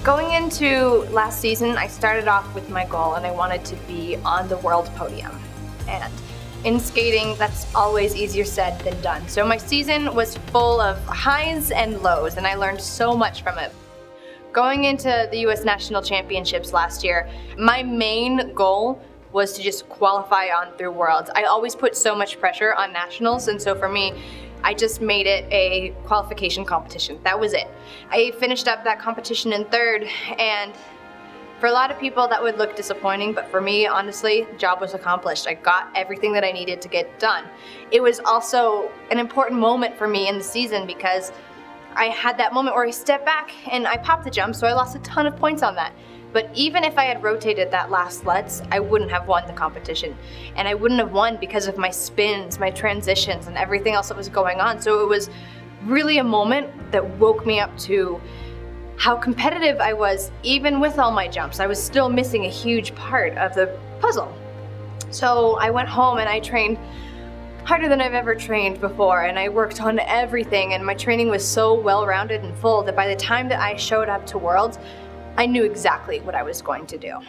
Going into last season, I started off with my goal and I wanted to be on the world podium. And in skating, that's always easier said than done. So my season was full of highs and lows, and I learned so much from it. Going into the US National Championships last year, my main goal was to just qualify on through Worlds. I always put so much pressure on nationals, and so for me, I just made it a qualification competition. That was it. I finished up that competition in third, and for a lot of people that would look disappointing, but for me, honestly, the job was accomplished. I got everything that I needed to get done. It was also an important moment for me in the season because I had that moment where I stepped back and I popped the jump, so I lost a ton of points on that. But even if I had rotated that last Lutz, I wouldn't have won the competition. And I wouldn't have won because of my spins, my transitions, and everything else that was going on. So it was really a moment that woke me up to how competitive I was. Even with all my jumps, I was still missing a huge part of the puzzle. So I went home and I trained harder than I've ever trained before, and I worked on everything, and my training was so well-rounded and full that by the time that I showed up to Worlds, I knew exactly what I was going to do.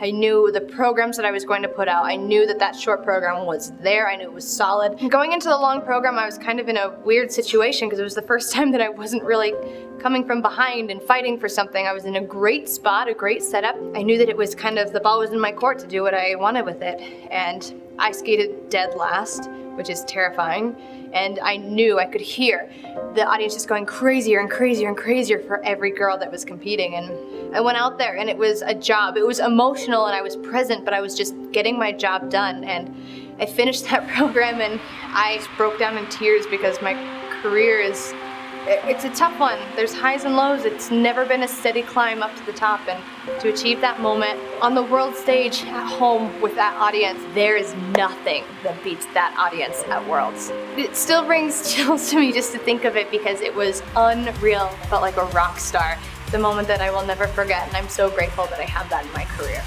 I knew the programs that I was going to put out. I knew that that short program was there. I knew it was solid. Going into the long program, I was kind of in a weird situation because it was the first time that I wasn't really coming from behind and fighting for something. I was in a great spot, a great setup. I knew that it was kind of, the ball was in my court to do what I wanted with it. And I skated dead last, which is terrifying. And I knew, I could hear the audience just going crazier and crazier and crazier for every girl that was competing. And I went out there and it was a job. It was emotional and I was present, but I was just getting my job done. And I finished that program and I broke down in tears because my career it's a tough one. There's highs and lows. It's never been a steady climb up to the top, and to achieve that moment on the world stage at home with that audience, there is nothing that beats that audience at Worlds. It still brings chills to me just to think of it because it was unreal. I felt like a rock star. It's a moment that I will never forget, and I'm so grateful that I have that in my career.